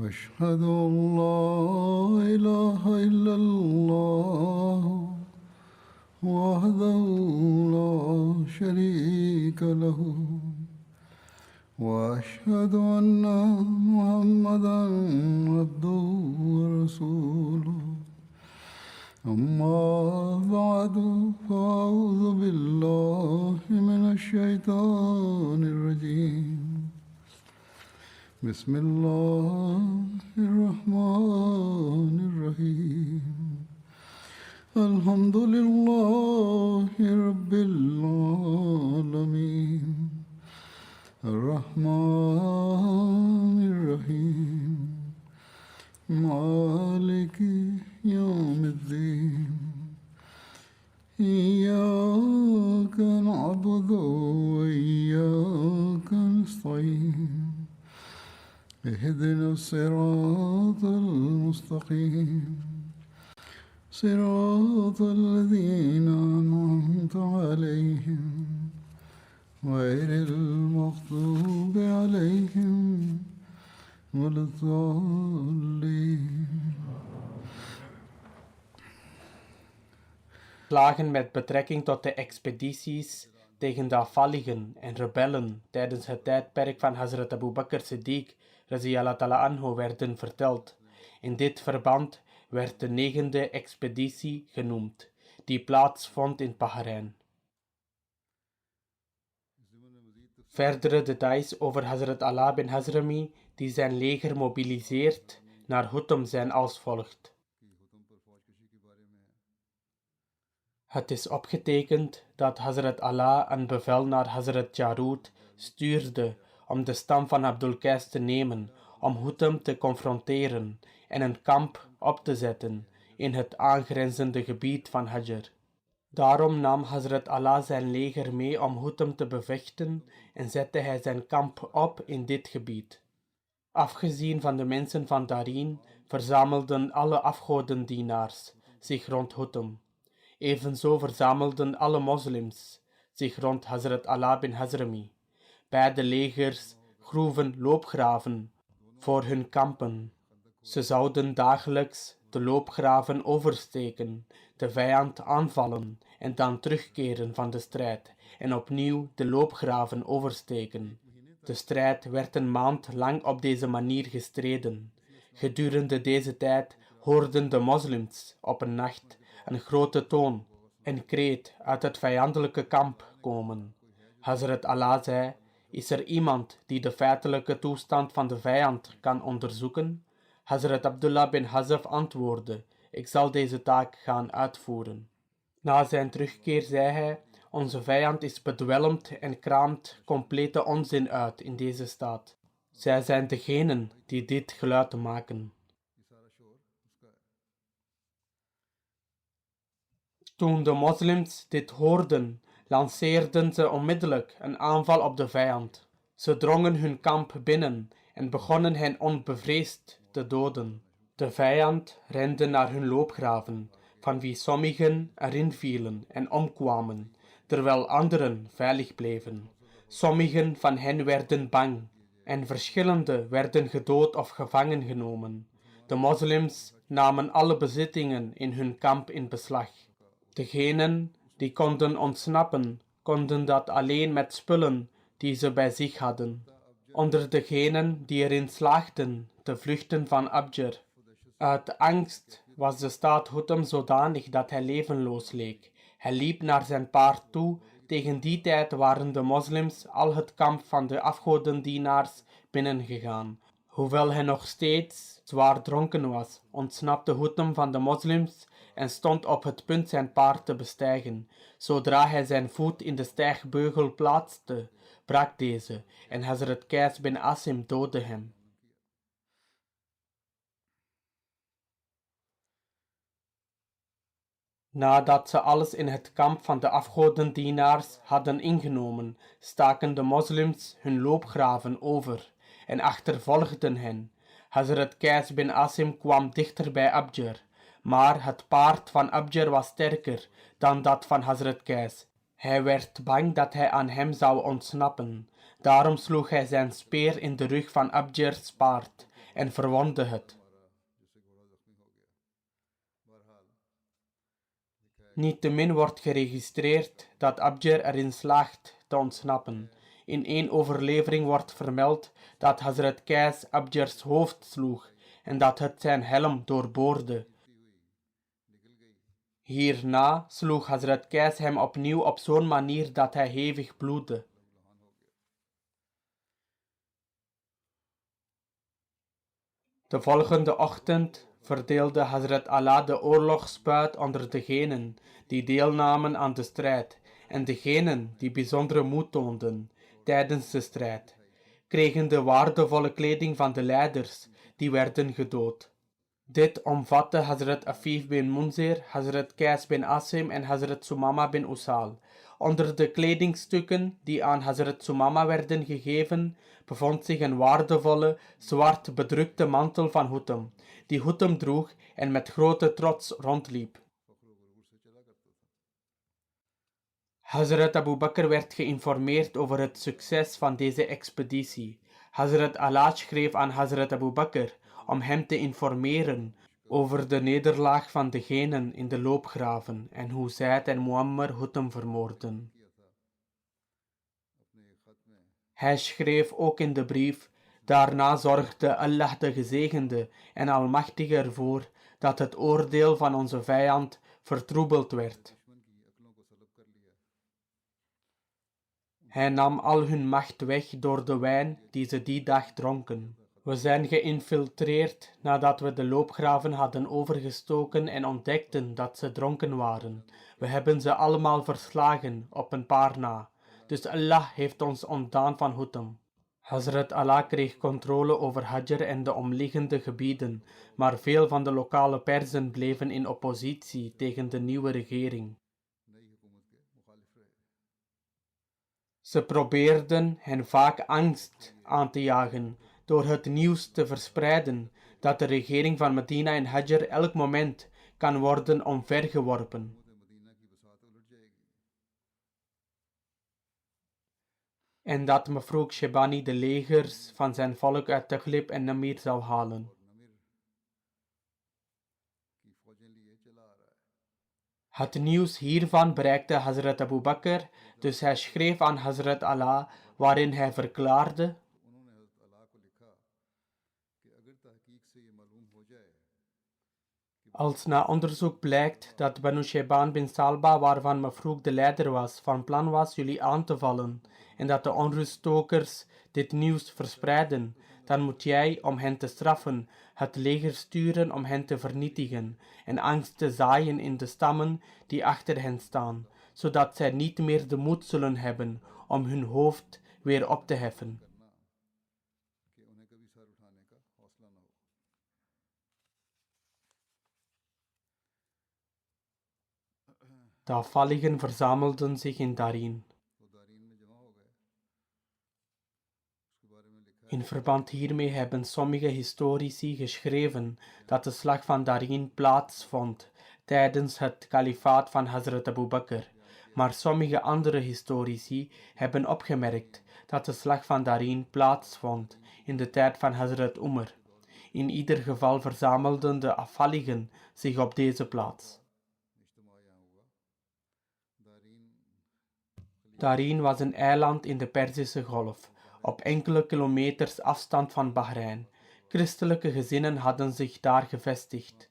أشهد أن لا إله إلا الله وحده لا شريك له وأشهد أن محمدا عبده ورسوله أما بعد فأعوذ بالله من الشيطان الرجيم بسم الله الرحمن الرحيم الحمد لله رب العالمين الرحمن الرحيم مالك يوم الدين إياك نعبد وإياك نستعين اهدنا الصراط المستقيم صراط الذين أنعمت عليهم غير المغضوب عليهم ولا الضالين. Slagen met betrekking tot de expedities tegen de afvalligen en rebellen tijdens het tijdperk van Hazrat Abu Bakr Siddiq radiyallahu ta'ala anhu werden verteld. In dit verband werd de 9e expeditie genoemd, die plaatsvond in Bahrein. Verdere details over Hazrat Ala bin Hazrami die zijn leger mobiliseert naar Hutum zijn als volgt. Het is opgetekend dat Hazrat Ala een bevel naar Hazrat Jarud stuurde om de stam van Abdul Qais te nemen, om Hutum te confronteren en een kamp op te zetten in het aangrenzende gebied van Hajar. Daarom nam Hazrat Ala zijn leger mee om Hutum te bevechten en zette hij zijn kamp op in dit gebied. Afgezien van de mensen van Darin verzamelden alle afgodendienaars zich rond Hutum. Evenzo verzamelden alle moslims zich rond Hazrat Ala bin Hazrami. Beide legers groeven loopgraven voor hun kampen. Ze zouden dagelijks de loopgraven oversteken, de vijand aanvallen en dan terugkeren van de strijd en opnieuw de loopgraven oversteken. De strijd werd een maand lang op deze manier gestreden. Gedurende deze tijd hoorden de moslims op een nacht een grote toon en kreet uit het vijandelijke kamp komen. Hazrat Ala zei: is er iemand die de feitelijke toestand van de vijand kan onderzoeken? Hazrat Abdullah bin Hazaf antwoordde: ik zal deze taak gaan uitvoeren. Na zijn terugkeer zei hij: onze vijand is bedwelmd en kraamt complete onzin uit in deze staat. Zij zijn degenen die dit geluid maken. Toen de moslims dit hoorden, lanceerden ze onmiddellijk een aanval op de vijand. Ze drongen hun kamp binnen en begonnen hen onbevreesd te doden. De vijand rende naar hun loopgraven, van wie sommigen erin vielen en omkwamen, terwijl anderen veilig bleven. Sommigen van hen werden bang en verschillende werden gedood of gevangen genomen. De moslims namen alle bezittingen in hun kamp in beslag. Degenen die konden ontsnappen, konden dat alleen met spullen die ze bij zich hadden. Onder degenen die erin slaagden te vluchten van Abjar. Uit angst was de staat Hutum zodanig dat hij levenloos leek. Hij liep naar zijn paard toe. Tegen die tijd waren de moslims al het kamp van de afgodendienaars binnengegaan. Hoewel hij nog steeds zwaar dronken was, ontsnapte Hutum van de moslims en stond op het punt zijn paard te bestijgen. Zodra hij zijn voet in de stijgbeugel plaatste, brak deze en Hazrat Qais bin Asim doodde hem. Nadat ze alles in het kamp van de afgodendienaars hadden ingenomen, staken de moslims hun loopgraven over en achtervolgden hen. Hazrat Qais bin Asim kwam dichter bij Abjar, maar het paard van Abjar was sterker dan dat van Hazrat Qais. Hij werd bang dat hij aan hem zou ontsnappen. Daarom sloeg hij zijn speer in de rug van Abjars paard en verwondde het. Niettemin wordt geregistreerd dat Abjar erin slaagt te ontsnappen. In één overlevering wordt vermeld dat Hazrat Qais Abjars hoofd sloeg en dat het zijn helm doorboorde. Hierna sloeg Hazrat Qais hem opnieuw op zo'n manier dat hij hevig bloedde. De volgende ochtend verdeelde Hazrat Allah de oorlogsbuit onder degenen die deelnamen aan de strijd en degenen die bijzondere moed toonden tijdens de strijd, kregen de waardevolle kleding van de leiders die werden gedood. Dit omvatte Hazrat Afif bin Munzir, Hazrat Qais bin Asim en Hazrat Sumama bin Usal. Onder de kledingstukken die aan Hazrat Sumama werden gegeven, bevond zich een waardevolle, zwart bedrukte mantel van Hutam, die Hutam droeg en met grote trots rondliep. Hazrat Abu Bakr werd geïnformeerd over het succes van deze expeditie. Hazrat Allah schreef aan Hazrat Abu Bakr om hem te informeren over de nederlaag van degenen in de loopgraven en hoe Zaid en Muammar Hutam vermoordden. Hij schreef ook in de brief: daarna zorgde Allah de Gezegende en Almachtige ervoor dat het oordeel van onze vijand vertroebeld werd. Hij nam al hun macht weg door de wijn die ze die dag dronken. We zijn geïnfiltreerd nadat we de loopgraven hadden overgestoken en ontdekten dat ze dronken waren. We hebben ze allemaal verslagen, op een paar na. Dus Allah heeft ons ontdaan van Hutam. Hazrat Allah kreeg controle over Hajar en de omliggende gebieden, maar veel van de lokale Perzen bleven in oppositie tegen de nieuwe regering. Ze probeerden hen vaak angst aan te jagen door het nieuws te verspreiden dat de regering van Medina en Hajar elk moment kan worden omvergeworpen. En dat Mafrouk Shebani de legers van zijn volk uit Taghlib en Namir zou halen. Het nieuws hiervan bereikte Hazrat Abu Bakr, dus hij schreef aan Hazrat Allah, waarin hij verklaarde: als na onderzoek blijkt dat Banu Shayban bin Salba, waarvan Mafrouk de leider was, van plan was jullie aan te vallen, en dat de onruststokers dit nieuws verspreiden, dan moet jij, om hen te straffen, het leger sturen om hen te vernietigen en angst te zaaien in de stammen die achter hen staan, zodat zij niet meer de moed zullen hebben om hun hoofd weer op te heffen. De afvalligen verzamelden zich in Darin. In verband hiermee hebben sommige historici geschreven dat de slag van Darin plaatsvond tijdens het kalifaat van Hazrat Abu Bakr, maar sommige andere historici hebben opgemerkt dat de slag van Darin plaatsvond in de tijd van Hazrat Umar. In ieder geval verzamelden de afvalligen zich op deze plaats. Darin was een eiland in de Perzische Golf, op enkele kilometers afstand van Bahrein. Christelijke gezinnen hadden zich daar gevestigd.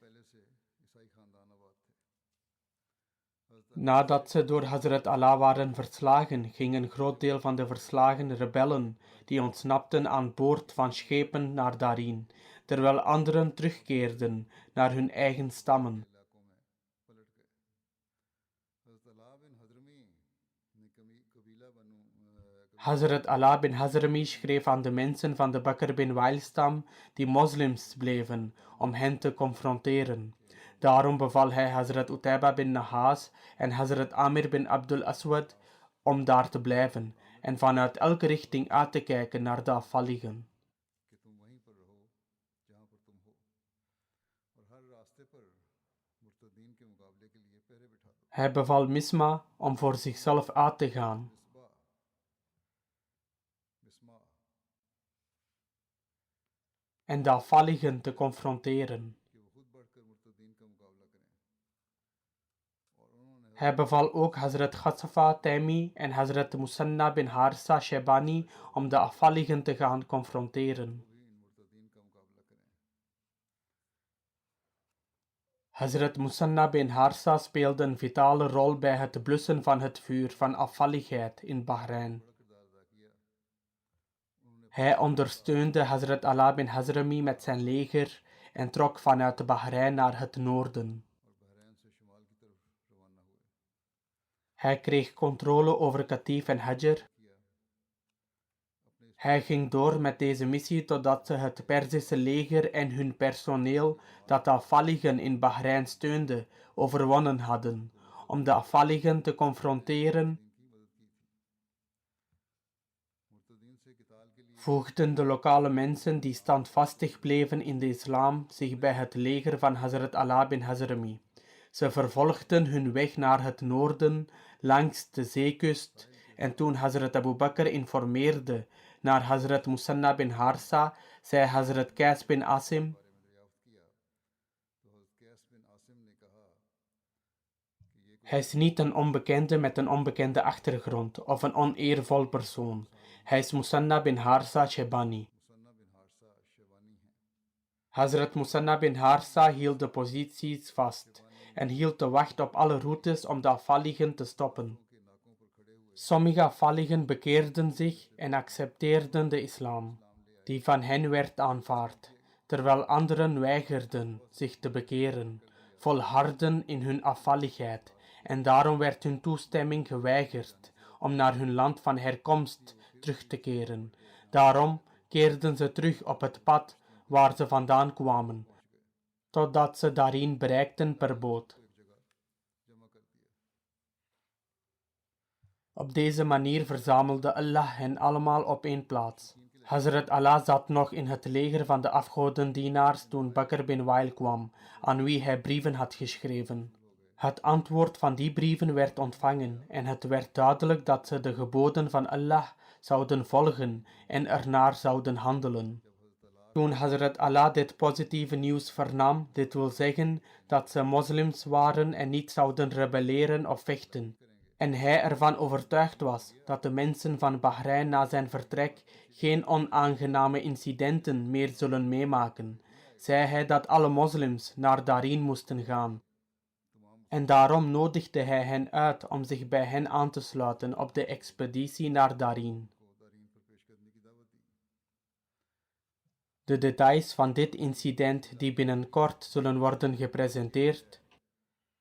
Nadat ze door Hazrat Allah waren verslagen, ging een groot deel van de verslagen rebellen die ontsnapten aan boord van schepen naar Darin, terwijl anderen terugkeerden naar hun eigen stammen. Hazrat Allah bin Hazrami schreef aan de mensen van de Bakr bin Wail-stam die moslims bleven om hen te confronteren. Daarom beval hij Hazrat Utayba bin Nahas en Hazrat Amir bin Abdul Aswad om daar te blijven en vanuit elke richting uit te kijken naar de afvalligen. Hij beval Misma om voor zichzelf uit te gaan. en de afvalligen te confronteren. Hij beval ook Hazrat Ghasafa Taimi en Hazrat Musanna bin Harsa Shebani om de afvalligen te gaan confronteren. Hazrat Musanna bin Harsa speelde een vitale rol bij het blussen van het vuur van afvalligheid in Bahrein. Hij ondersteunde Hazrat Ala bin Hazrami met zijn leger en trok vanuit Bahrein naar het noorden. Hij kreeg controle over Qatif en Hajar. Hij ging door met deze missie totdat ze het Perzische leger en hun personeel dat de afvalligen in Bahrein steunde, overwonnen hadden, om de afvalligen te confronteren. Voegden de lokale mensen die standvastig bleven in de islam zich bij het leger van Hazrat Ala bin Hazrami. Ze vervolgden hun weg naar het noorden, langs de zeekust, en toen Hazrat Abu Bakr informeerde naar Hazrat Musanna bin Harsa, zei Hazrat Qais bin Asim: hij is niet een onbekende met een onbekende achtergrond of een oneervol persoon. Hij is Musanna bin Harsa Shebani. Hazrat Musanna bin Harsa hield de posities vast en hield de wacht op alle routes om de afvalligen te stoppen. Sommige afvalligen bekeerden zich en accepteerden de islam, die van hen werd aanvaard, terwijl anderen weigerden zich te bekeren, volharden in hun afvalligheid, en daarom werd hun toestemming geweigerd om naar hun land van herkomst terug te keren. Daarom keerden ze terug op het pad waar ze vandaan kwamen, totdat ze daarin bereikten per boot. Op deze manier verzamelde Allah hen allemaal op één plaats. Hazrat Allah zat nog in het leger van de afgodendienaars toen Bakr bin Wail kwam, aan wie hij brieven had geschreven. Het antwoord van die brieven werd ontvangen en het werd duidelijk dat ze de geboden van Allah zouden volgen en ernaar zouden handelen. Toen Hazrat Allah dit positieve nieuws vernam, dit wil zeggen dat ze moslims waren en niet zouden rebelleren of vechten, en hij ervan overtuigd was dat de mensen van Bahrein na zijn vertrek geen onaangename incidenten meer zullen meemaken, zei hij dat alle moslims naar daarin moesten gaan. En daarom nodigde hij hen uit om zich bij hen aan te sluiten op de expeditie naar daarin. De details van dit incident die binnenkort zullen worden gepresenteerd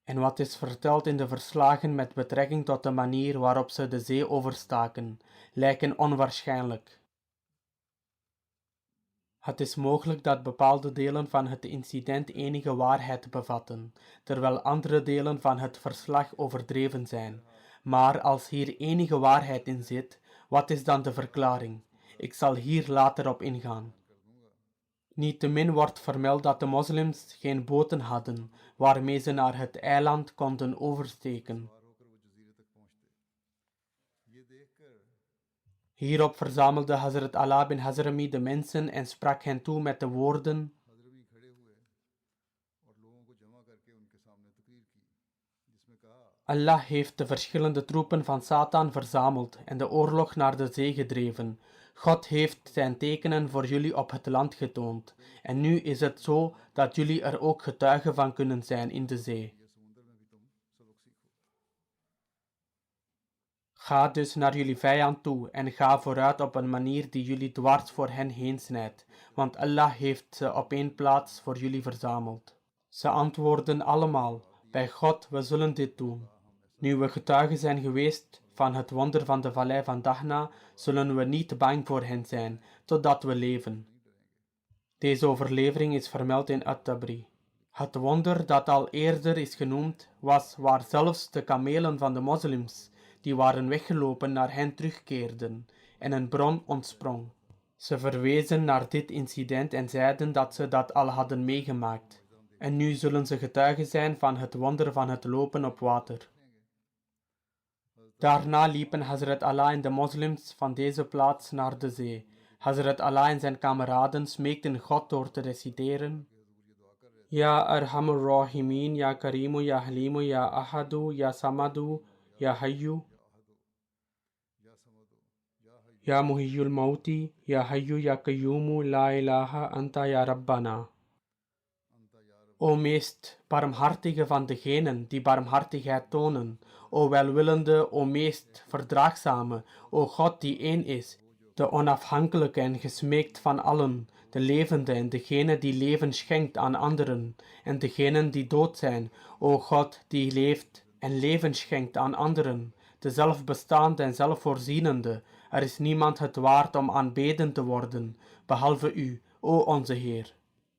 en wat is verteld in de verslagen met betrekking tot de manier waarop ze de zee overstaken, lijken onwaarschijnlijk. Het is mogelijk dat bepaalde delen van het incident enige waarheid bevatten, terwijl andere delen van het verslag overdreven zijn. Maar als hier enige waarheid in zit, wat is dan de verklaring? Ik zal hier later op ingaan. Niettemin wordt vermeld dat de moslims geen boten hadden, waarmee ze naar het eiland konden oversteken. Hierop verzamelde Hazrat Ala bin Hazrami de mensen en sprak hen toe met de woorden: Allah heeft de verschillende troepen van Satan verzameld en de oorlog naar de zee gedreven. God heeft zijn tekenen voor jullie op het land getoond. En nu is het zo dat jullie er ook getuigen van kunnen zijn in de zee. Ga dus naar jullie vijand toe en ga vooruit op een manier die jullie dwars voor hen heen snijdt, want Allah heeft ze op één plaats voor jullie verzameld. Ze antwoorden allemaal: bij God, we zullen dit doen. Nu we getuigen zijn geweest van het wonder van de vallei van Dahna, zullen we niet bang voor hen zijn, totdat we leven. Deze overlevering is vermeld in At-Tabri. Het wonder dat al eerder is genoemd, was waar zelfs de kamelen van de moslims, die waren weggelopen, naar hen terugkeerden en een bron ontsprong. Ze verwezen naar dit incident en zeiden dat ze dat al hadden meegemaakt. En nu zullen ze getuigen zijn van het wonder van het lopen op water. Daarna liepen Hazrat Allah en de moslims van deze plaats naar de zee. Hazrat Allah en zijn kameraden smeekten God door te reciteren: Ya Arhamur Rahimin, Ya Karimu, Ya Halimu, Ya Ahadu, Ya Samadu, Ya Hayyu, Ya Muhiyyul Mauti, Ya Hayyu, Ya Qayyumu, La ilaha anta Ya Rabbana. O meest barmhartige van degenen die barmhartigheid tonen, o welwillende, o meest verdraagzame, o God die één is, de onafhankelijke en gesmeekt van allen, de levende en degene die leven schenkt aan anderen, en degenen die dood zijn, o God die leeft en leven schenkt aan anderen, de zelfbestaande en zelfvoorzienende. Er is niemand het waard om aanbeden te worden, behalve u, o onze Heer.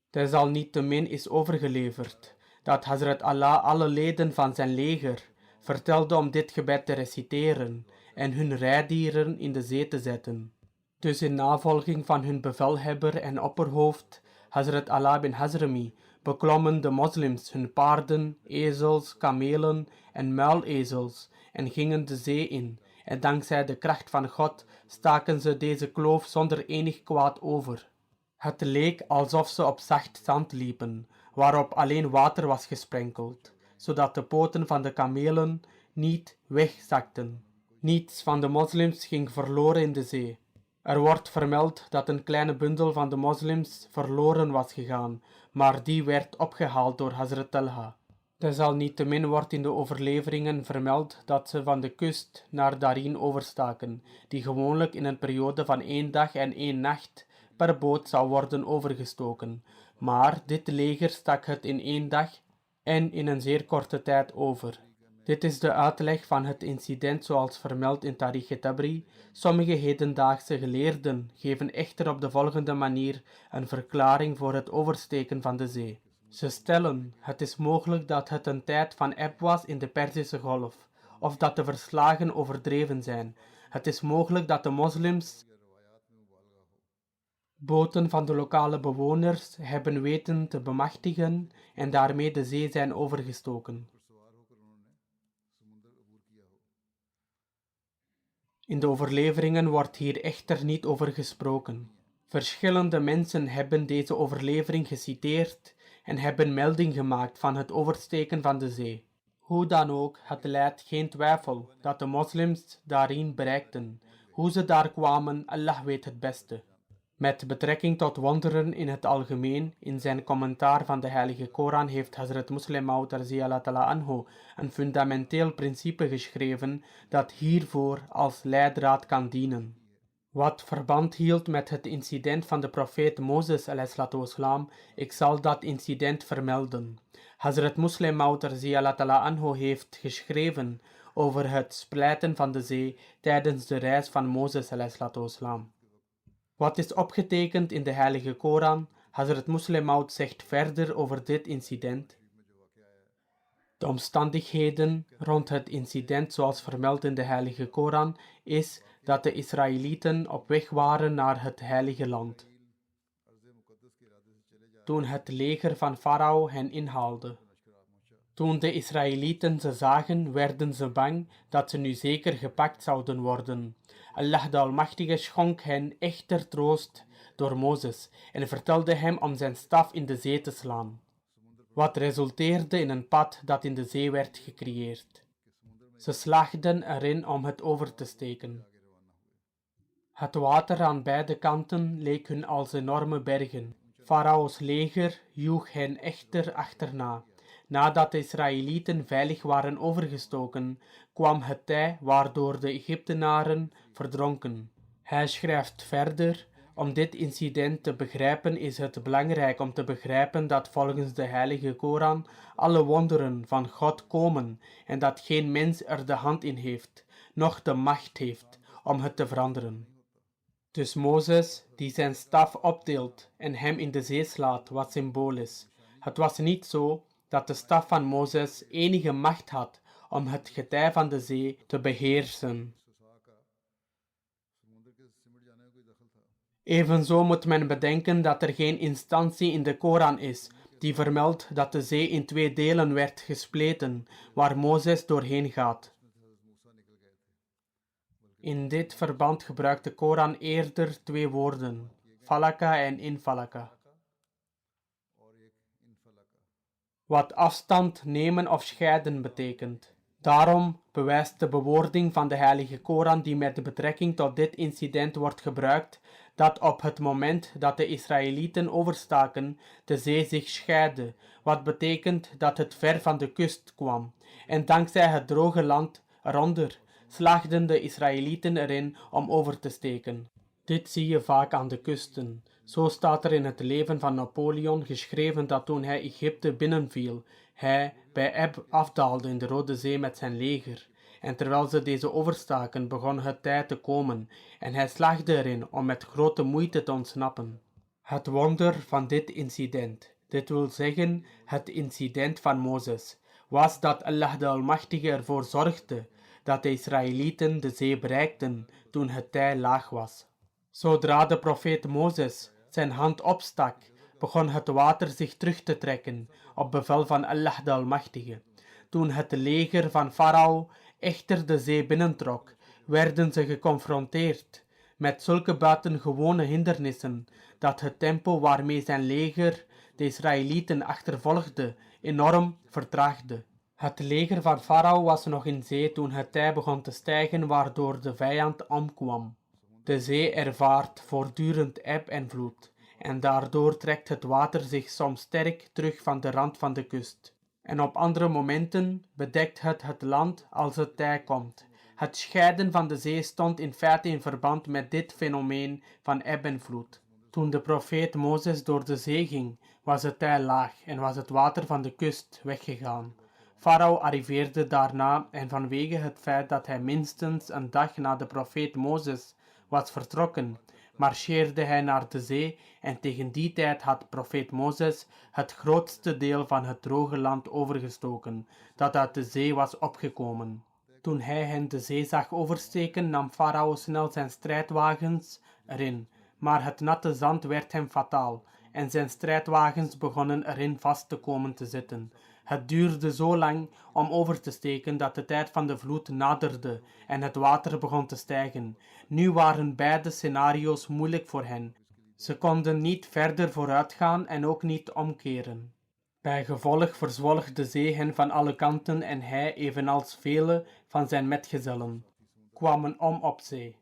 Desalniettemin is overgeleverd dat Hazrat Allah alle leden van zijn leger vertelde om dit gebed te reciteren en hun rijdieren in de zee te zetten. Dus in navolging van hun bevelhebber en opperhoofd, Hazrat Allah bin Hazrami, beklommen de moslims hun paarden, ezels, kamelen en muilezels en gingen de zee in, en dankzij de kracht van God staken ze deze kloof zonder enig kwaad over. Het leek alsof ze op zacht zand liepen, waarop alleen water was gesprenkeld, zodat de poten van de kamelen niet wegzakten. Niets van de moslims ging verloren in de zee. Er wordt vermeld dat een kleine bundel van de moslims verloren was gegaan, maar die werd opgehaald door Hazrat Talha. Desalniettemin wordt in de overleveringen vermeld dat ze van de kust naar Darin overstaken, die gewoonlijk in een periode van 1 dag en 1 nacht per boot zou worden overgestoken, maar dit leger stak het in 1 dag en in een zeer korte tijd over. Dit is de uitleg van het incident zoals vermeld in Tarikh Tabri. Sommige hedendaagse geleerden geven echter op de volgende manier een verklaring voor het oversteken van de zee. Ze stellen, het is mogelijk dat het een tijd van eb was in de Perzische Golf, of dat de verslagen overdreven zijn. Het is mogelijk dat de moslims boten van de lokale bewoners hebben weten te bemachtigen en daarmee de zee zijn overgestoken. In de overleveringen wordt hier echter niet over gesproken. Verschillende mensen hebben deze overlevering geciteerd en hebben melding gemaakt van het oversteken van de zee. Hoe dan ook, het leidt geen twijfel dat de moslims daarin bereikten. Hoe ze daar kwamen, Allah weet het beste. Met betrekking tot wonderen in het algemeen, in zijn commentaar van de Heilige Koran heeft Hazrat Muslim Maud anhu een fundamenteel principe geschreven dat hiervoor als leidraad kan dienen. Wat verband hield met het incident van de profeet Mozes ﷺ, ik zal dat incident vermelden. Hazrat Muslim Maud anhu heeft geschreven over het splijten van de zee tijdens de reis van Mozes ﷺ. Wat is opgetekend in de Heilige Koran? Hazrat Muslim Maud zegt verder over dit incident. De omstandigheden rond het incident zoals vermeld in de Heilige Koran is dat de Israëlieten op weg waren naar het Heilige Land. Toen het leger van Farao hen inhaalde. Toen de Israëlieten ze zagen, werden ze bang dat ze nu zeker gepakt zouden worden. Allah de Almachtige schonk hen echter troost door Mozes en vertelde hem om zijn staf in de zee te slaan, wat resulteerde in een pad dat in de zee werd gecreëerd. Ze slaagden erin om het over te steken. Het water aan beide kanten leek hun als enorme bergen. Farao's leger joeg hen echter achterna. Nadat de Israëlieten veilig waren overgestoken, kwam het tij waardoor de Egyptenaren verdronken. Hij schrijft verder, om dit incident te begrijpen is het belangrijk om te begrijpen dat volgens de Heilige Koran alle wonderen van God komen en dat geen mens er de hand in heeft, noch de macht heeft om het te veranderen. Dus Mozes, die zijn staf opdeelt en hem in de zee slaat, was symbolisch. Het was niet zo dat de staf van Mozes enige macht had om het getij van de zee te beheersen. Evenzo moet men bedenken dat er geen instantie in de Koran is die vermeldt dat de zee in 2 delen werd gespleten, waar Mozes doorheen gaat. In dit verband gebruikt de Koran eerder twee woorden, falaka en infalaka, wat afstand nemen of scheiden betekent. Daarom bewijst de bewoording van de Heilige Koran die met betrekking tot dit incident wordt gebruikt, dat op het moment dat de Israëlieten overstaken, de zee zich scheidde, wat betekent dat het ver van de kust kwam. En dankzij het droge land eronder slaagden de Israëlieten erin om over te steken. Dit zie je vaak aan de kusten. Zo staat er in het leven van Napoleon geschreven dat toen hij Egypte binnenviel, hij bij eb afdaalde in de Rode Zee met zijn leger. En terwijl ze deze overstaken, begon het tij te komen, en hij slaagde erin om met grote moeite te ontsnappen. Het wonder van dit incident, dit wil zeggen het incident van Mozes, was dat Allah de Almachtige ervoor zorgde dat de Israëlieten de zee bereikten toen het tij laag was. Zodra de profeet Mozes zijn hand opstak, begon het water zich terug te trekken op bevel van Allah de Almachtige. Toen het leger van Farao echter de zee binnentrok, werden ze geconfronteerd met zulke buitengewone hindernissen dat het tempo waarmee zijn leger de Israëlieten achtervolgde enorm vertraagde. Het leger van Farao was nog in zee toen het tij begon te stijgen, waardoor de vijand omkwam. De zee ervaart voortdurend eb en vloed, en daardoor trekt het water zich soms sterk terug van de rand van de kust. En op andere momenten bedekt het land als het tij komt. Het scheiden van de zee stond in feite in verband met dit fenomeen van eb en vloed. Toen de profeet Mozes door de zee ging, was het tij laag en was het water van de kust weggegaan. Farao arriveerde daarna en vanwege het feit dat hij minstens een dag na de profeet Mozes was vertrokken, marcheerde hij naar de zee en tegen die tijd had profeet Mozes het grootste deel van het droge land overgestoken, dat uit de zee was opgekomen. Toen hij hen de zee zag oversteken, nam Farao snel zijn strijdwagens erin, maar het natte zand werd hem fataal en zijn strijdwagens begonnen erin vast te komen te zitten. Het duurde zo lang om over te steken dat de tijd van de vloed naderde en het water begon te stijgen. Nu waren beide scenario's moeilijk voor hen. Ze konden niet verder vooruit gaan en ook niet omkeren. Bijgevolg verzwolg de zee hen van alle kanten en hij, evenals vele van zijn metgezellen, kwamen om op zee.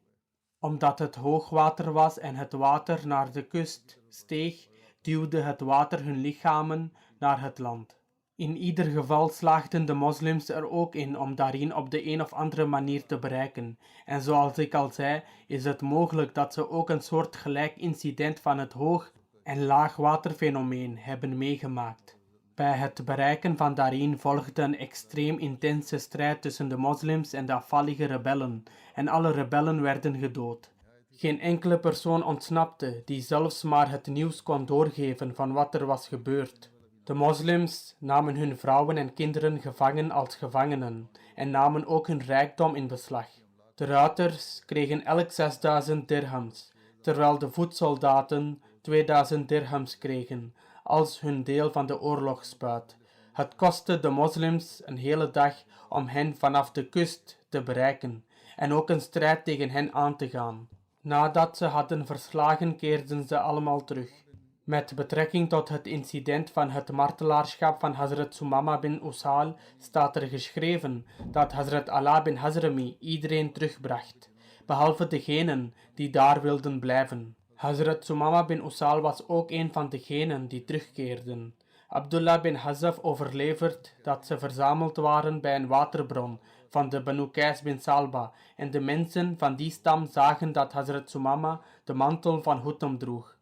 Omdat het hoogwater was en het water naar de kust steeg, duwde het water hun lichamen naar het land. In ieder geval slaagden de moslims er ook in om daarin op de een of andere manier te bereiken. En zoals ik al zei, is het mogelijk dat ze ook een soortgelijk incident van het hoog- en laagwaterfenomeen hebben meegemaakt. Bij het bereiken van daarin volgde een extreem intense strijd tussen de moslims en de afvallige rebellen, en alle rebellen werden gedood. Geen enkele persoon ontsnapte die zelfs maar het nieuws kon doorgeven van wat er was gebeurd. De moslims namen hun vrouwen en kinderen gevangen als gevangenen en namen ook hun rijkdom in beslag. De ruiters kregen elk 6000 dirhams, terwijl de voetsoldaten 2000 dirhams kregen als hun deel van de oorlogsbuit. Het kostte de moslims een hele dag om hen vanaf de kust te bereiken en ook een strijd tegen hen aan te gaan. Nadat ze hadden verslagen, keerden ze allemaal terug. Met betrekking tot het incident van het martelaarschap van Hazrat Sumama bin Usal staat er geschreven dat Hazrat Ala bin Hazrami iedereen terugbracht, behalve degenen die daar wilden blijven. Hazrat Sumama bin Usal was ook een van degenen die terugkeerden. Abdullah bin Hazaf overlevert dat ze verzameld waren bij een waterbron van de Banu Qais bin Salba en de mensen van die stam zagen dat Hazrat Sumama de mantel van Hutam droeg.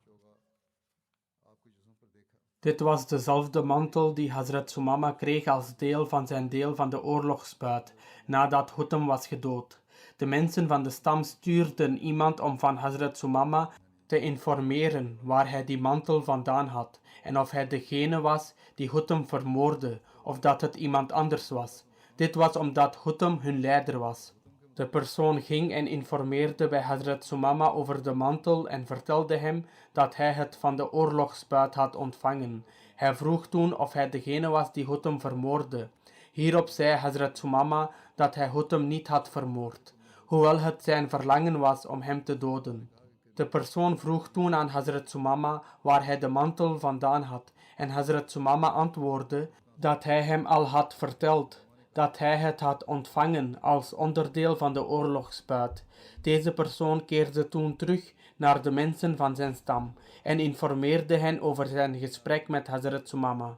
Dit was dezelfde mantel die Hazrat Sumama kreeg als deel van de oorlogsbuit, nadat Hutam was gedood. De mensen van de stam stuurden iemand om van Hazrat Sumama te informeren waar hij die mantel vandaan had, en of hij degene was die Hutam vermoordde, of dat het iemand anders was. Dit was omdat Hutam hun leider was. De persoon ging en informeerde bij Hazrat Sumama over de mantel en vertelde hem dat hij het van de oorlogsbuit had ontvangen. Hij vroeg toen of hij degene was die Hutam vermoordde. Hierop zei Hazrat Sumama dat hij Hutam niet had vermoord. hoewel het zijn verlangen was om hem te doden. De persoon vroeg toen aan Hazrat Sumama waar hij de mantel vandaan had en Hazrat Sumama antwoordde dat hij hem al had verteld dat hij het had ontvangen als onderdeel van de oorlogsbuit. Deze persoon keerde toen terug naar de mensen van zijn stam en informeerde hen over zijn gesprek met Hazrat Sumama.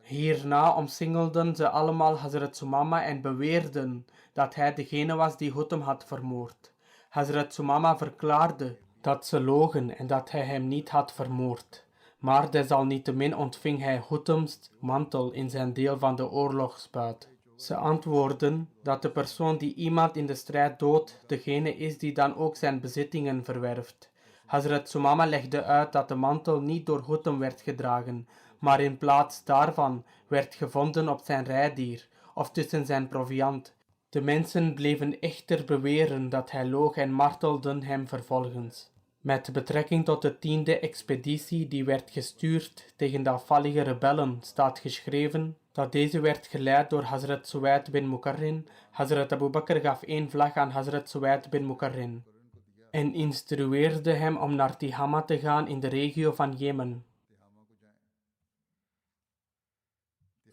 Hierna omsingelden ze allemaal Hazrat Sumama en beweerden dat hij degene was die Hutam had vermoord. Hazrat Sumama verklaarde dat ze logen en dat hij hem niet had vermoord. Maar desalniettemin ontving hij Hutams mantel in zijn deel van de oorlogsbuit. Ze antwoorden dat de persoon die iemand in de strijd doodt, degene is die dan ook zijn bezittingen verwerft. Hazrat Sumama legde uit dat de mantel niet door Hutam werd gedragen, maar in plaats daarvan werd gevonden op zijn rijdier of tussen zijn proviand. De mensen bleven echter beweren dat hij loog en martelden hem vervolgens. Met betrekking tot de 10e expeditie die werd gestuurd tegen de afvallige rebellen staat geschreven dat deze werd geleid door Hazrat Suwaid bin Mukarrin. Hazrat Abu Bakr gaf 1 vlag aan Hazrat Suwaid bin Mukarrin en instrueerde hem om naar Tihama te gaan in de regio van Jemen.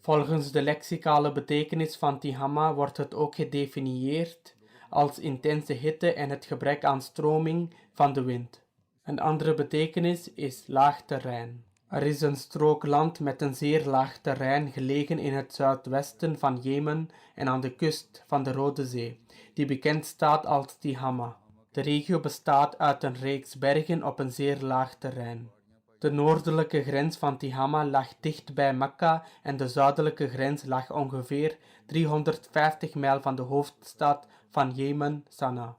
Volgens de lexicale betekenis van Tihama wordt het ook gedefinieerd als intense hitte en het gebrek aan stroming van de wind. Een andere betekenis is laag terrein. Er is een strook land met een zeer laag terrein gelegen in het zuidwesten van Jemen en aan de kust van de Rode Zee, die bekend staat als Tihama. De regio bestaat uit een reeks bergen op een zeer laag terrein. De noordelijke grens van Tihama lag dicht bij Mekka en de zuidelijke grens lag ongeveer 350 mijl van de hoofdstad van Jemen, Sanaa.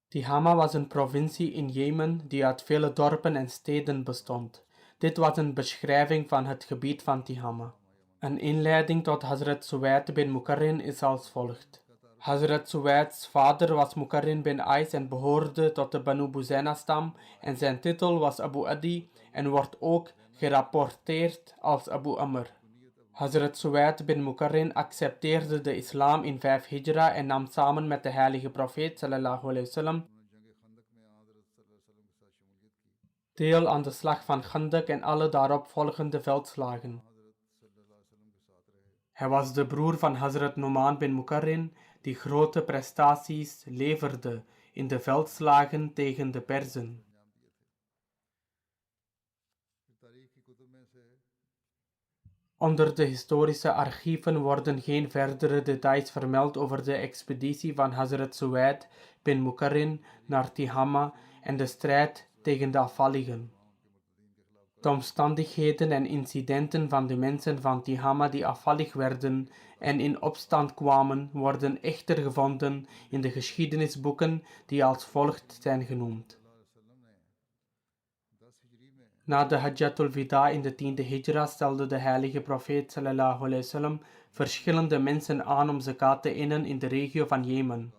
Tihama was een provincie in Jemen die uit vele dorpen en steden bestond. Dit was een beschrijving van het gebied van Tihama. Een inleiding tot Hazrat Suwaid bin Mukarrin is als volgt. Hazrat Suwaids vader was Mukarrin bin Ais en behoorde tot de Banu Buzaina-stam en zijn titel was Abu Adi en wordt ook gerapporteerd als Abu Amr. Hazrat Suwaid bin Mukarrin accepteerde de islam in 5 Hijra en nam samen met de heilige profeet sallallahu alaihi wasallam deel aan de slag van Khandak en alle daarop volgende veldslagen. Hij was de broer van Hazrat Nu'man bin Mukarrin, die grote prestaties leverde in de veldslagen tegen de Perzen. Onder de historische archieven worden geen verdere details vermeld over de expeditie van Hazrat Suwaid bin Mukarrin naar Tihama en de strijd tegen de afvalligen. De omstandigheden en incidenten van de mensen van Tihama die afvallig werden en in opstand kwamen, worden echter gevonden in de geschiedenisboeken die als volgt zijn genoemd. Na de Hajjatul Wida in de 10e Hijra stelde de heilige profeet sallallahu alaihi wasallam verschillende mensen aan om zakat te innen in de regio van Jemen.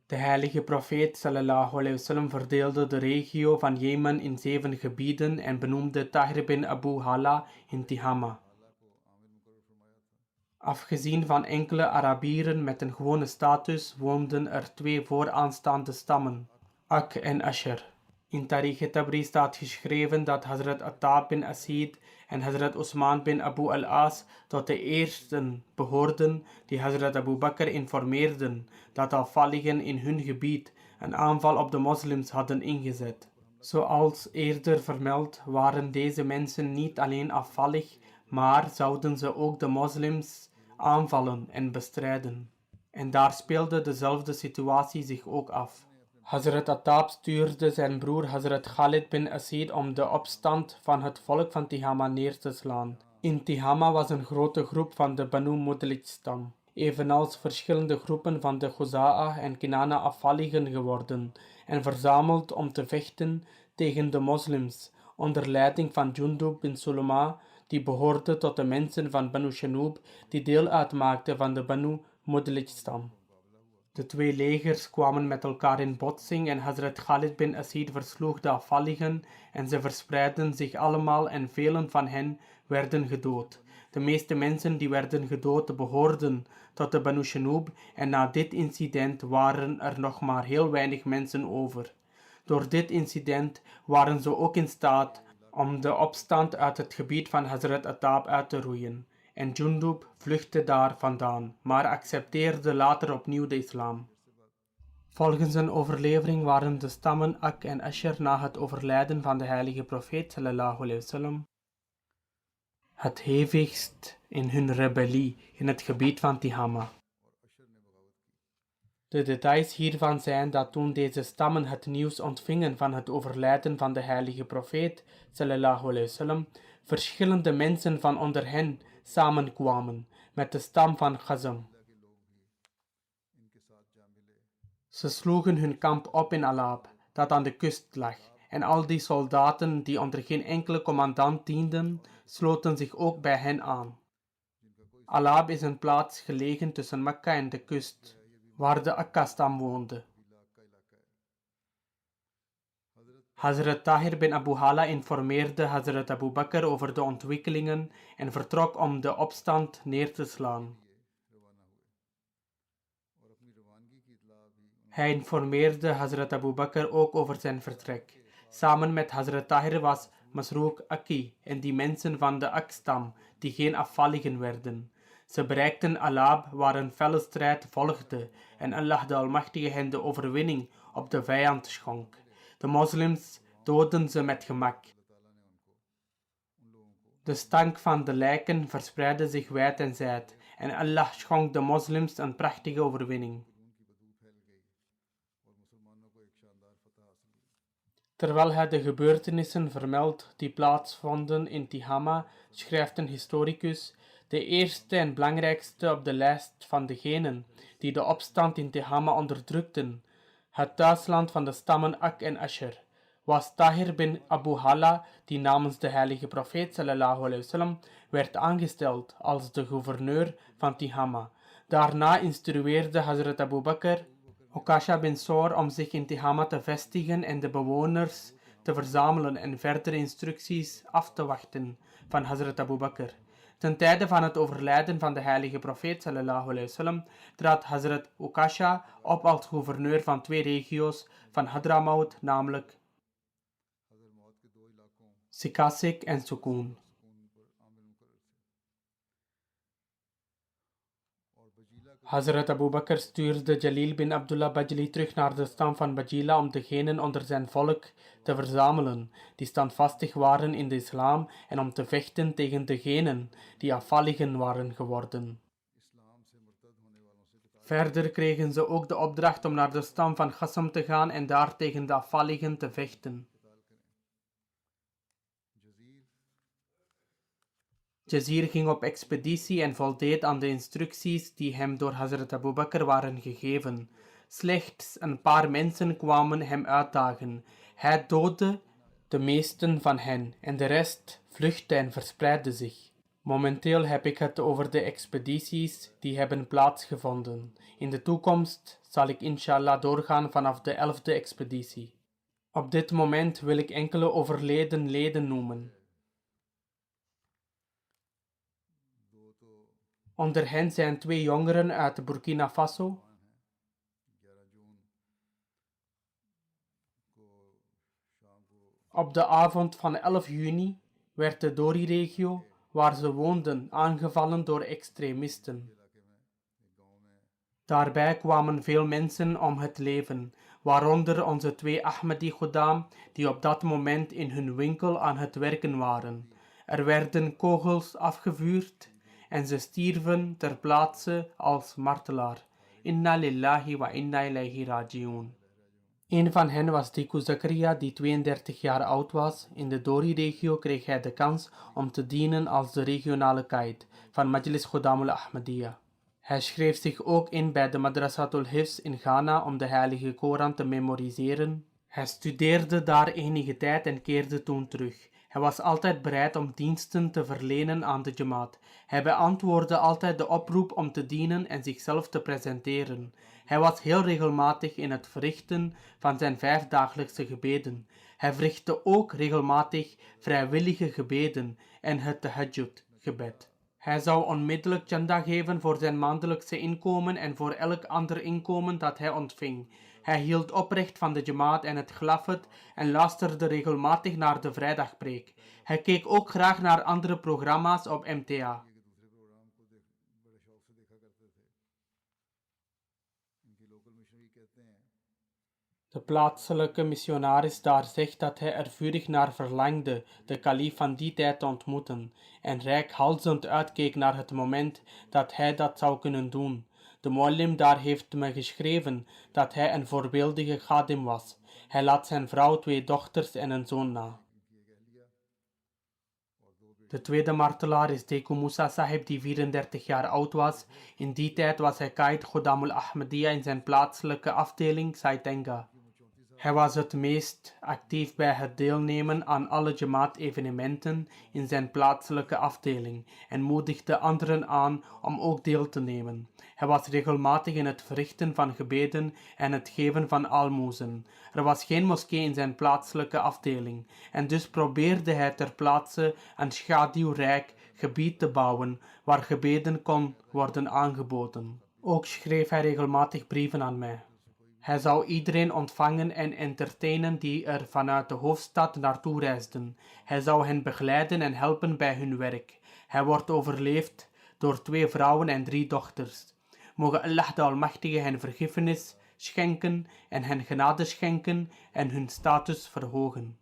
De heilige profeet sallallahu alaihi wasallam verdeelde de regio van Jemen in 7 gebieden en benoemde Tahr bin Abu Hala in Tihama. Afgezien van enkele Arabieren met een gewone status woonden er 2 vooraanstaande stammen, Ak en Asher. In Tarikh Tabri staat geschreven dat Hazrat Attab bin Asid en Hazrat Usman bin Abu al-As tot de eersten behoorden die Hazrat Abu Bakr informeerden dat afvalligen in hun gebied een aanval op de moslims hadden ingezet. Zoals eerder vermeld waren deze mensen niet alleen afvallig, maar zouden ze ook de moslims aanvallen en bestrijden. En daar speelde dezelfde situatie zich ook af. Hazrat Attab stuurde zijn broer Hazrat Khalid bin Asid om de opstand van het volk van Tihama neer te slaan. In Tihama was een grote groep van de Banu Mudlij-stam, evenals verschillende groepen van de Khuza'a en Kinana afvalligen geworden en verzameld om te vechten tegen de moslims onder leiding van Jundub bin Sulma, die behoorde tot de mensen van Banu Shanub die deel uitmaakten van de Banu Mudlij-stam. De 2 legers kwamen met elkaar in botsing en Hazrat Khalid bin Asid versloeg de afvalligen en ze verspreidden zich allemaal en velen van hen werden gedood. De meeste mensen die werden gedood behoorden tot de Banu Shanoub en na dit incident waren er nog maar heel weinig mensen over. Door dit incident waren ze ook in staat om de opstand uit het gebied van Hazrat Attab uit te roeien en Jundub vluchtte daar vandaan, maar accepteerde later opnieuw de islam. Volgens een overlevering waren de stammen Ak en Asher na het overlijden van de heilige profeet sallallahu alaihi wasallam het hevigst in hun rebellie in het gebied van Tihama. De details hiervan zijn dat toen deze stammen het nieuws ontvingen van het overlijden van de heilige profeet sallallahu alaihi wasallam, verschillende mensen van onder hen samenkwamen met de stam van Khazam. Ze sloegen hun kamp op in Alab, dat aan de kust lag, en al die soldaten die onder geen enkele commandant dienden, sloten zich ook bij hen aan. Alab is een plaats gelegen tussen Mekka en de kust, waar de Akka-stam woonde. Hazrat Tahir bin Abu Hala informeerde Hazrat Abu Bakr over de ontwikkelingen en vertrok om de opstand neer te slaan. Hij informeerde Hazrat Abu Bakr ook over zijn vertrek. Samen met Hazrat Tahir was Masrook Aki en die mensen van de Ak-stam die geen afvalligen werden. Ze bereikten Alab waar een felle strijd volgde en Allah de Almachtige hen de overwinning op de vijand schonk. De moslims doodden ze met gemak. De stank van de lijken verspreidde zich wijd en zijd en Allah schonk de moslims een prachtige overwinning. Terwijl hij de gebeurtenissen vermeldt die plaatsvonden in Tihama, schrijft een historicus: de eerste en belangrijkste op de lijst van degenen die de opstand in Tihama onderdrukten, het thuisland van de stammen Ak en Asher, was Tahir bin Abu Hala, die namens de heilige profeet sallallahu alaihi wasallam werd aangesteld als de gouverneur van Tihama. Daarna instrueerde Hazrat Abu Bakr Ukasha bin Saur om zich in Tihama te vestigen en de bewoners te verzamelen en verdere instructies af te wachten van Hazrat Abu Bakr. Ten tijde van het overlijden van de heilige profeet sallallahu alaihi wasallam trad Hazrat Ukasha op als gouverneur van 2 regio's van Hadramaut, namelijk Sikasik en Sukun. Hazrat Abu Bakr stuurde Jalil bin Abdullah Bajli terug naar de stam van Bajila om degenen onder zijn volk te verzamelen die standvastig waren in de islam en om te vechten tegen degenen die afvalligen waren geworden. Verder kregen ze ook de opdracht om naar de stam van Qassam te gaan en daar tegen de afvalligen te vechten. Jazir ging op expeditie en voldeed aan de instructies die hem door Hazrat Abu Bakr waren gegeven. Slechts een paar mensen kwamen hem uitdagen. Hij doodde de meesten van hen en de rest vluchtte en verspreidde zich. Momenteel heb ik het over de expedities die hebben plaatsgevonden. In de toekomst zal ik inshallah doorgaan vanaf de 11e expeditie. Op dit moment wil ik enkele overleden leden noemen. Onder hen zijn 2 jongeren uit Burkina Faso. Op de avond van 11 juni werd de Dori-regio, waar ze woonden, aangevallen door extremisten. Daarbij kwamen veel mensen om het leven, waaronder onze 2 Ahmadi Khuddam die op dat moment in hun winkel aan het werken waren. Er werden kogels afgevuurd en ze stierven ter plaatse als martelaar. Inna lillahi wa inna ilayhi raji'un. Een van hen was Diku Zakaria, die 32 jaar oud was. In de Dori-regio kreeg hij de kans om te dienen als de regionale qaid van Majlis Khuddamul Ahmadiyya. Hij schreef zich ook in bij de Madrasatul Hifz in Ghana om de heilige Koran te memoriseren. Hij studeerde daar enige tijd en keerde toen terug. Hij was altijd bereid om diensten te verlenen aan de Jamaat. Hij beantwoordde altijd de oproep om te dienen en zichzelf te presenteren. Hij was heel regelmatig in het verrichten van zijn 5 dagelijkse gebeden. Hij verrichtte ook regelmatig vrijwillige gebeden en het tahajjud gebed. Hij zou onmiddellijk chanda geven voor zijn maandelijkse inkomen en voor elk ander inkomen dat hij ontving. Hij hield oprecht van de jamaat en het khilafat en luisterde regelmatig naar de vrijdagpreek. Hij keek ook graag naar andere programma's op MTA. De plaatselijke missionaris daar zegt dat hij er vurig naar verlangde de kalif van die tijd te ontmoeten en reikhalzend uitkeek naar het moment dat hij dat zou kunnen doen. De muallim daar heeft me geschreven dat hij een voorbeeldige khadim was. Hij laat zijn vrouw 2 dochters en een zoon na. De tweede martelaar is Deku Musa Sahib, die 34 jaar oud was. In die tijd was hij Qaid Khodamul Ahmadiyya in zijn plaatselijke afdeling Saitenga. Hij was het meest actief bij het deelnemen aan alle Jamaat-evenementen in zijn plaatselijke afdeling en moedigde anderen aan om ook deel te nemen. Hij was regelmatig in het verrichten van gebeden en het geven van aalmoezen. Er was geen moskee in zijn plaatselijke afdeling en dus probeerde hij ter plaatse een schaduwrijk gebied te bouwen waar gebeden kon worden aangeboden. Ook schreef hij regelmatig brieven aan mij. Hij zou iedereen ontvangen en entertainen die er vanuit de hoofdstad naartoe reisden. Hij zou hen begeleiden en helpen bij hun werk. Hij wordt overleefd door 2 vrouwen en 3 dochters. Mogen Allah de Almachtige hen vergiffenis schenken en hen genade schenken en hun status verhogen.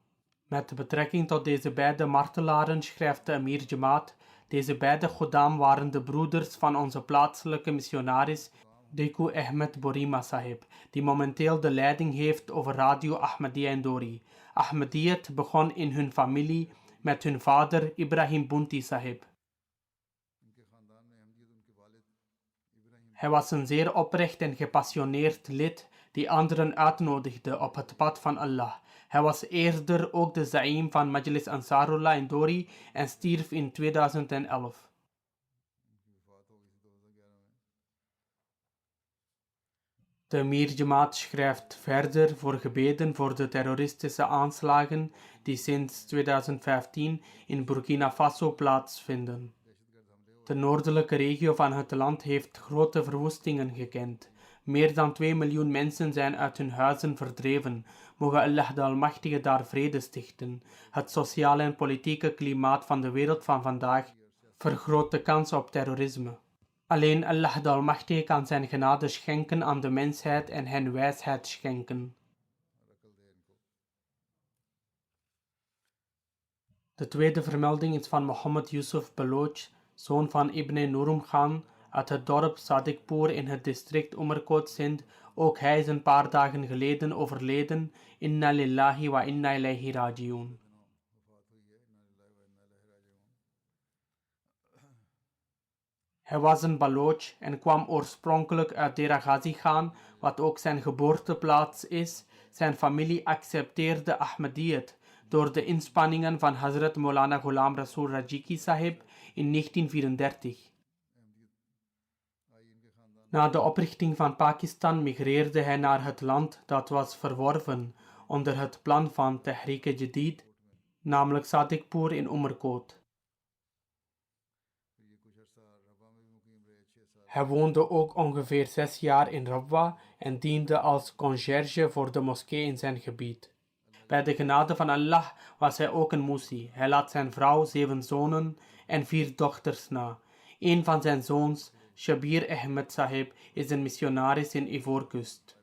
Met betrekking tot deze beide martelaren schrijft de Amir Jamaat: deze beide Khodam waren de broeders van onze plaatselijke missionaris Deku Ahmed Borima Sahib, die momenteel de leiding heeft over Radio Ahmadiyya in Dori. Ahmadiyyat begon in hun familie met hun vader Ibrahim Bunti Sahib. Hij was een zeer oprecht en gepassioneerd lid die anderen uitnodigde op het pad van Allah. Hij was eerder ook de zaim van Majlis Ansarullah in Dori en stierf in 2011. De Amir Jamaat schrijft verder voor gebeden voor de terroristische aanslagen die sinds 2015 in Burkina Faso plaatsvinden. De noordelijke regio van het land heeft grote verwoestingen gekend. Meer dan 2 miljoen mensen zijn uit hun huizen verdreven. Mogen Allah de Almachtige daar vrede stichten. Het sociale en politieke klimaat van de wereld van vandaag vergroot de kans op terrorisme. Alleen Allah de Almachtige kan zijn genade schenken aan de mensheid en hen wijsheid schenken. De tweede vermelding is van Mohammed Yusuf Baloch, zoon van Ibn Nurum Khan, uit het dorp Sadikpur in het district Umarkot Sindh. Ook hij is een paar dagen geleden overleden. Inna lillahi wa inna ilayhi raji'un. Hij was een Baloch en kwam oorspronkelijk uit Dera Ghazi Khan, wat ook zijn geboorteplaats is. Zijn familie accepteerde Ahmadiyyat door de inspanningen van Hazrat Maulana Ghulam Rasool Rajiki Sahib in 1934. Na de oprichting van Pakistan migreerde hij naar het land dat was verworven onder het plan van Tehreek-e-Jadid, namelijk Sadikpur in Umarkot. Hij woonde ook ongeveer 6 jaar in Rabwa en diende als conciërge voor de moskee in zijn gebied. Bij de genade van Allah was hij ook een musi. Hij laat zijn vrouw 7 zonen en 4 dochters na. Een van zijn zoons, Shabir Ahmed Sahib, is een missionaris in Ivoorkust.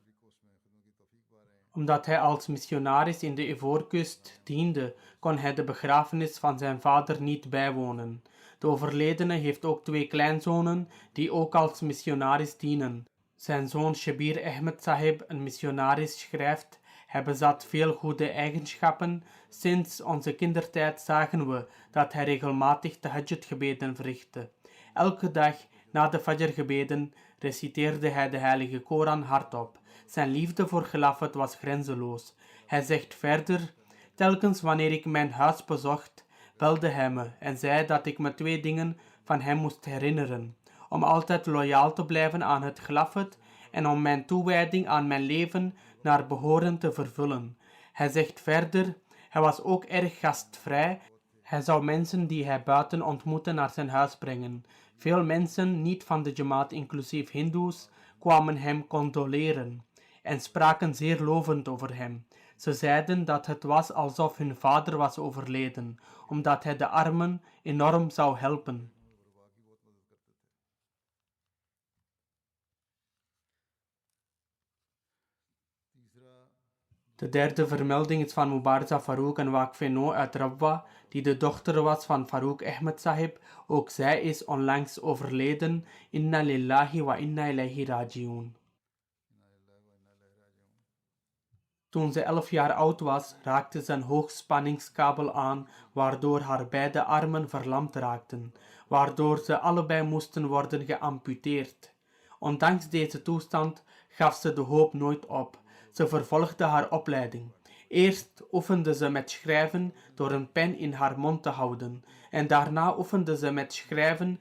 Omdat hij als missionaris in de Ivoorkust diende, kon hij de begrafenis van zijn vader niet bijwonen. De overledene heeft ook 2 kleinzonen die ook als missionaris dienen. Zijn zoon Shabir Ahmed Sahib, een missionaris, schrijft: hij bezat veel goede eigenschappen. Sinds onze kindertijd zagen we dat hij regelmatig tahajjud-gebeden verrichtte. Elke dag na de fajr-gebeden reciteerde hij de heilige Koran hardop. Zijn liefde voor Khilafat was grenzeloos. Hij zegt verder: telkens wanneer ik mijn huis bezocht, belde hij me en zei dat ik me 2 dingen van hem moest herinneren: om altijd loyaal te blijven aan het Khilafat en om mijn toewijding aan mijn leven naar behoren te vervullen. Hij zegt verder: hij was ook erg gastvrij. Hij zou mensen die hij buiten ontmoette naar zijn huis brengen. Veel mensen, niet van de Jamaat inclusief Hindoes, kwamen hem condoleren en spraken zeer lovend over hem. Ze zeiden dat het was alsof hun vader was overleden, omdat hij de armen enorm zou helpen. De derde vermelding is van Mubarza Farooq en Waqfeno uit Rabwa, die de dochter was van Farooq Ahmed Sahib. Ook zij is onlangs overleden. Inna lillahi wa inna ilayhi raji'un. Toen ze 11 jaar oud was, raakte ze een hoogspanningskabel aan, waardoor haar beide armen verlamd raakten, waardoor ze allebei moesten worden geamputeerd. Ondanks deze toestand gaf ze de hoop nooit op. Ze vervolgde haar opleiding. Eerst oefende ze met schrijven door een pen in haar mond te houden, en daarna oefende ze met schrijven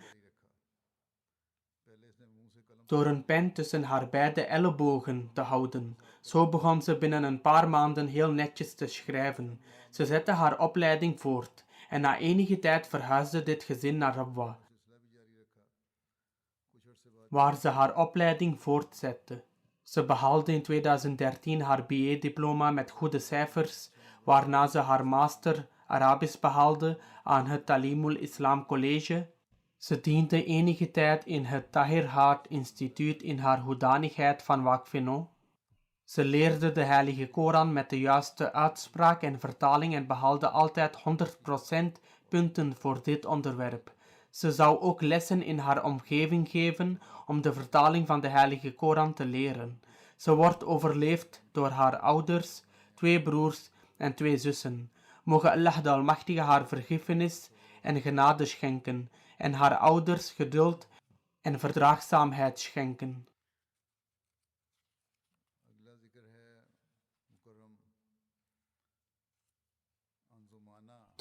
door een pen tussen haar beide ellebogen te houden. Zo begon ze binnen een paar maanden heel netjes te schrijven. Ze zette haar opleiding voort en na enige tijd verhuisde dit gezin naar Rabwa, waar ze haar opleiding voortzette. Ze behaalde in 2013 haar BA-diploma met goede cijfers, waarna ze haar master Arabisch behaalde aan het Talimul Islam College. Ze diende enige tijd in het Tahir Hart Instituut in haar hoedanigheid van Waqfeno. Ze leerde de Heilige Koran met de juiste uitspraak en vertaling en behaalde altijd 100% punten voor dit onderwerp. Ze zou ook lessen in haar omgeving geven om de vertaling van de Heilige Koran te leren. Ze wordt overleefd door haar ouders, 2 broers en 2 zussen. Mogen Allah de Almachtige haar vergiffenis en genade schenken en haar ouders geduld en verdraagzaamheid schenken.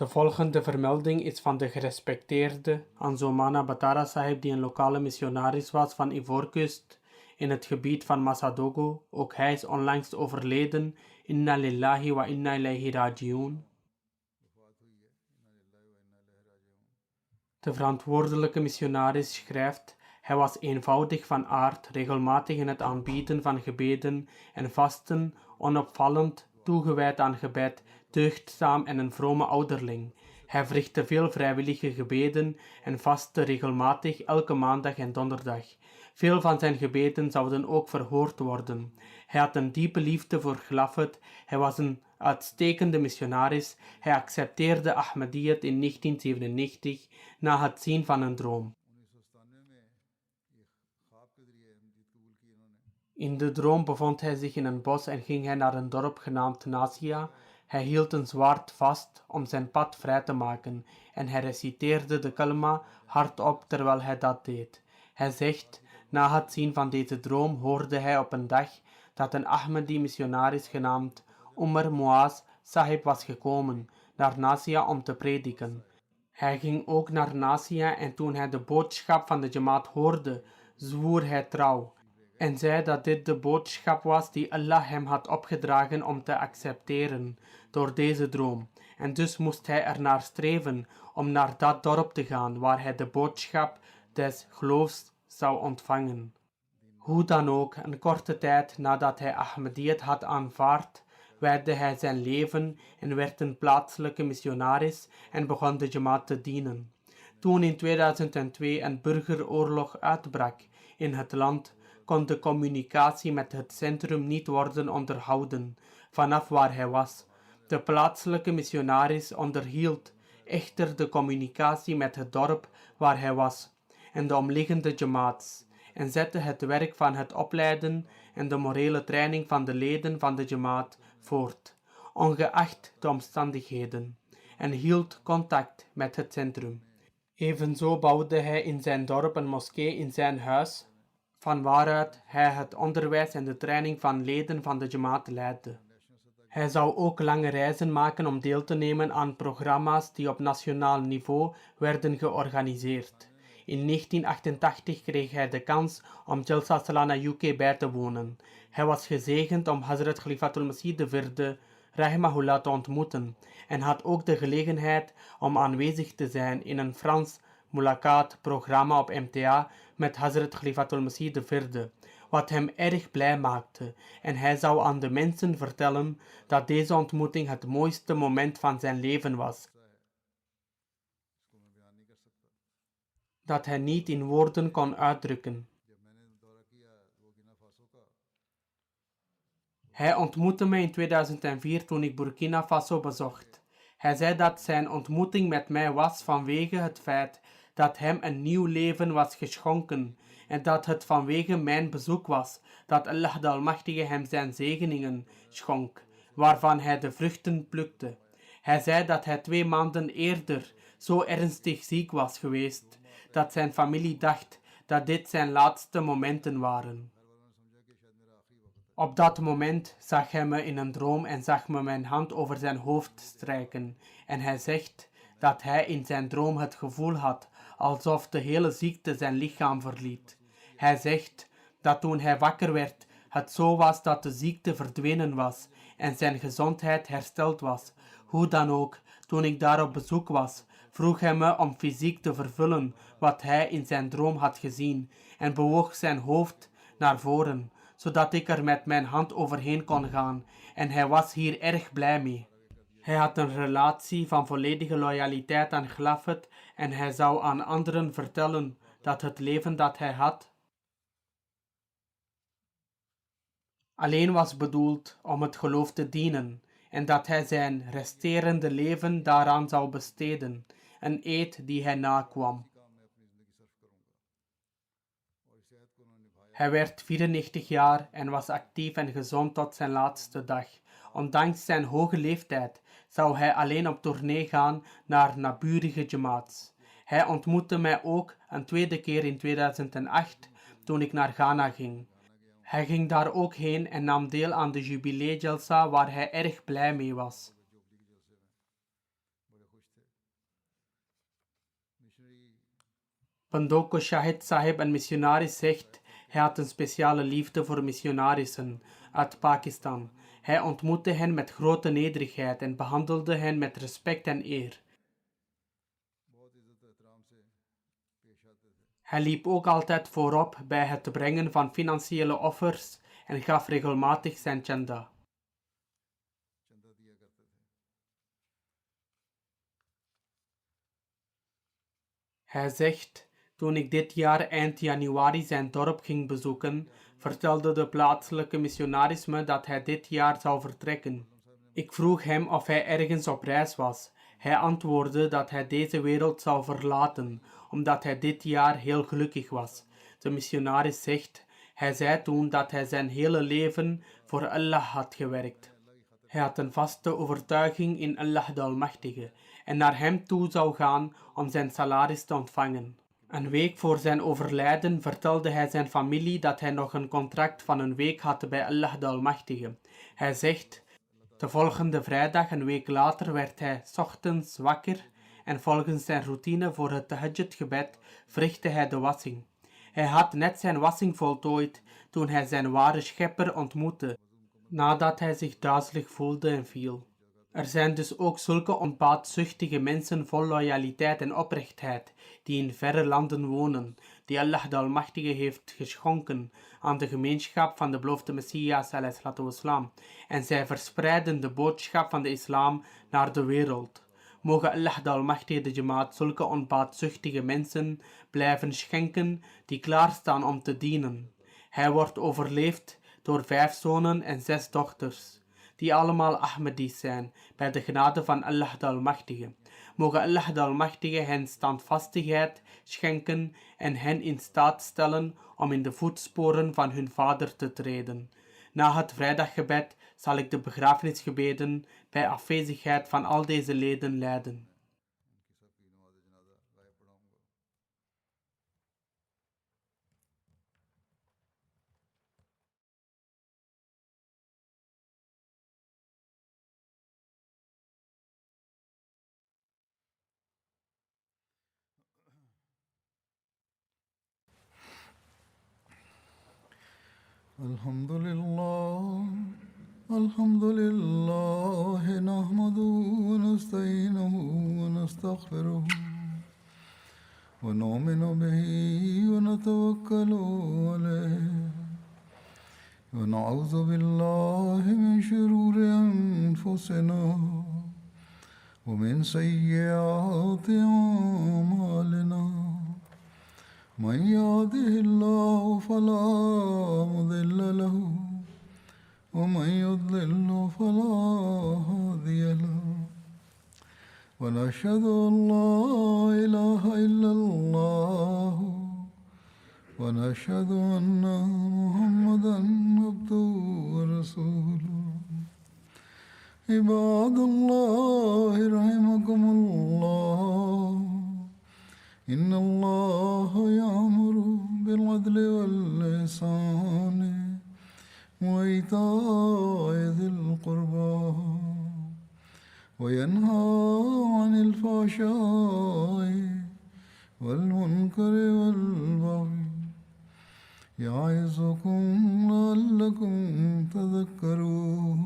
De volgende vermelding is van de gerespecteerde Anzumana Batara Sahib, die een lokale missionaris was van Ivoorkust in het gebied van Massadogo. Ook hij is onlangs overleden. Inna lillahi wa inna ilayhi raji'un. De verantwoordelijke missionaris schrijft: hij was eenvoudig van aard, regelmatig in het aanbieden van gebeden en vasten, onopvallend, toegewijd aan gebed, deugdzaam en een vrome ouderling. Hij verrichtte veel vrijwillige gebeden en vastte regelmatig elke maandag en donderdag. Veel van zijn gebeden zouden ook verhoord worden. Hij had een diepe liefde voor Khilafat. Hij was een uitstekende missionaris. Hij accepteerde Ahmadiyyat in 1997 na het zien van een droom. In de droom bevond hij zich in een bos en ging hij naar een dorp genaamd Nasia. Hij hield een zwaard vast om zijn pad vrij te maken en hij reciteerde de kalma hardop terwijl hij dat deed. Hij zegt: na het zien van deze droom hoorde hij op een dag dat een Ahmadi-missionaris genaamd Umar Muaz Sahib was gekomen naar Nasia om te prediken. Hij ging ook naar Nasia en toen hij de boodschap van de Jamaat hoorde, zwoer hij trouw en zei dat dit de boodschap was die Allah hem had opgedragen om te accepteren door deze droom. En dus moest hij ernaar streven om naar dat dorp te gaan waar hij de boodschap des geloofs zou ontvangen. Hoe dan ook, een korte tijd nadat hij Ahmadiyyat had aanvaard, wijdde hij zijn leven en werd een plaatselijke missionaris en begon de Jamaat te dienen. Toen in 2002 een burgeroorlog uitbrak in het land, kon de communicatie met het centrum niet worden onderhouden vanaf waar hij was. De plaatselijke missionaris onderhield echter de communicatie met het dorp waar hij was en de omliggende Jamaats en zette het werk van het opleiden en de morele training van de leden van de Jamaat voort, ongeacht de omstandigheden, en hield contact met het centrum. Evenzo bouwde hij in zijn dorp een moskee in zijn huis, van waaruit hij het onderwijs en de training van leden van de Jamaat leidde. Hij zou ook lange reizen maken om deel te nemen aan programma's die op nationaal niveau werden georganiseerd. In 1988 kreeg hij de kans om Jalsa Salana UK bij te wonen. Hij was gezegend om Hazrat Khalifatul Masih IV rahimahullah te ontmoeten en had ook de gelegenheid om aanwezig te zijn in een Frans Mulaqat-programma op MTA met Hazrat Khalifatul Masih IV, wat hem erg blij maakte en hij zou aan de mensen vertellen dat deze ontmoeting het mooiste moment van zijn leven was, dat hij niet in woorden kon uitdrukken. Hij ontmoette me in 2004 toen ik Burkina Faso bezocht. Hij zei dat zijn ontmoeting met mij was vanwege het feit dat hem een nieuw leven was geschonken en dat het vanwege mijn bezoek was dat Allah de Almachtige hem zijn zegeningen schonk, waarvan hij de vruchten plukte. Hij zei dat hij 2 maanden eerder zo ernstig ziek was geweest dat zijn familie dacht dat dit zijn laatste momenten waren. Op dat moment zag hij me in een droom en zag me mijn hand over zijn hoofd strijken. En hij zegt dat hij in zijn droom het gevoel had alsof de hele ziekte zijn lichaam verliet. Hij zegt dat toen hij wakker werd, het zo was dat de ziekte verdwenen was en zijn gezondheid hersteld was. Hoe dan ook, toen ik daar op bezoek was, vroeg hij me om fysiek te vervullen wat hij in zijn droom had gezien en bewoog zijn hoofd naar voren, zodat ik er met mijn hand overheen kon gaan en hij was hier erg blij mee. Hij had een relatie van volledige loyaliteit aan Khilafat en hij zou aan anderen vertellen dat het leven dat hij had alleen was bedoeld om het geloof te dienen en dat hij zijn resterende leven daaraan zou besteden, een eed die hij nakwam. Hij werd 94 jaar en was actief en gezond tot zijn laatste dag. Ondanks zijn hoge leeftijd zou hij alleen op tournee gaan naar naburige jamaats. Hij ontmoette mij ook een tweede keer in 2008 toen ik naar Ghana ging. Hij ging daar ook heen en nam deel aan de Jubilee Jalsa waar hij erg blij mee was. Bandoko Shahid Sahib, een missionaris, zegt hij had een speciale liefde voor missionarissen uit Pakistan. Hij ontmoette hen met grote nederigheid en behandelde hen met respect en eer. Hij liep ook altijd voorop bij het brengen van financiële offers en gaf regelmatig zijn chanda. Hij zegt: toen ik dit jaar eind januari zijn dorp ging bezoeken, vertelde de plaatselijke missionaris me dat hij dit jaar zou vertrekken. Ik vroeg hem of hij ergens op reis was. Hij antwoordde dat hij deze wereld zou verlaten, omdat hij dit jaar heel gelukkig was. De missionaris zegt: hij zei toen dat hij zijn hele leven voor Allah had gewerkt. Hij had een vaste overtuiging in Allah de Almachtige en naar hem toe zou gaan om zijn salaris te ontvangen. Een week voor zijn overlijden vertelde hij zijn familie dat hij nog een contract van een week had bij Allah de Almachtige. Hij zegt: de volgende vrijdag, een week later, werd hij 's ochtends wakker en volgens zijn routine voor het tahajjud-gebed verrichtte hij de wassing. Hij had net zijn wassing voltooid toen hij zijn ware schepper ontmoette, nadat hij zich duizelig voelde en viel. Er zijn dus ook zulke onbaatzuchtige mensen vol loyaliteit en oprechtheid, die in verre landen wonen, die Allah de Almachtige heeft geschonken aan de gemeenschap van de beloofde Messias ﷺ, en zij verspreiden de boodschap van de islam naar de wereld. Mogen Allah de Almachtige de Jamaat zulke onbaatzuchtige mensen blijven schenken die klaarstaan om te dienen. Hij wordt overleefd door 5 zonen en 6 dochters, die allemaal Ahmadis zijn, bij de genade van Allah de Almachtige. Mogen Allah de Almachtige hen standvastigheid schenken en hen in staat stellen om in de voetsporen van hun vader te treden. Na het vrijdaggebed zal ik de begrafenisgebeden bij afwezigheid van al deze leden leiden. الحمد لله الحمد لله نحمده ونستعينه ونستغفره ونؤمن به ونتوكل عليه ونعوذ بالله من شرور أنفسنا ومن سيئات أعمالنا من يهده الله فلا مضل له ومن يضلل فلا هادي له ونشهد أن لا إله إلا الله ونشهد أن محمدا عبده ورسوله عباد الله رحمكم الله إن الله يأمر بالعدل والإحسان وإيتاء ذي القربى وينهى عن الفحشاء والمنكر والبغي يعظكم لعلكم تذكرون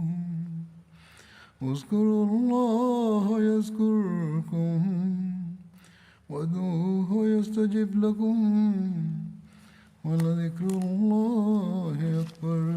اذكروا الله يذكركم وادعوه يستجب لكم ولذكر الله أكبر.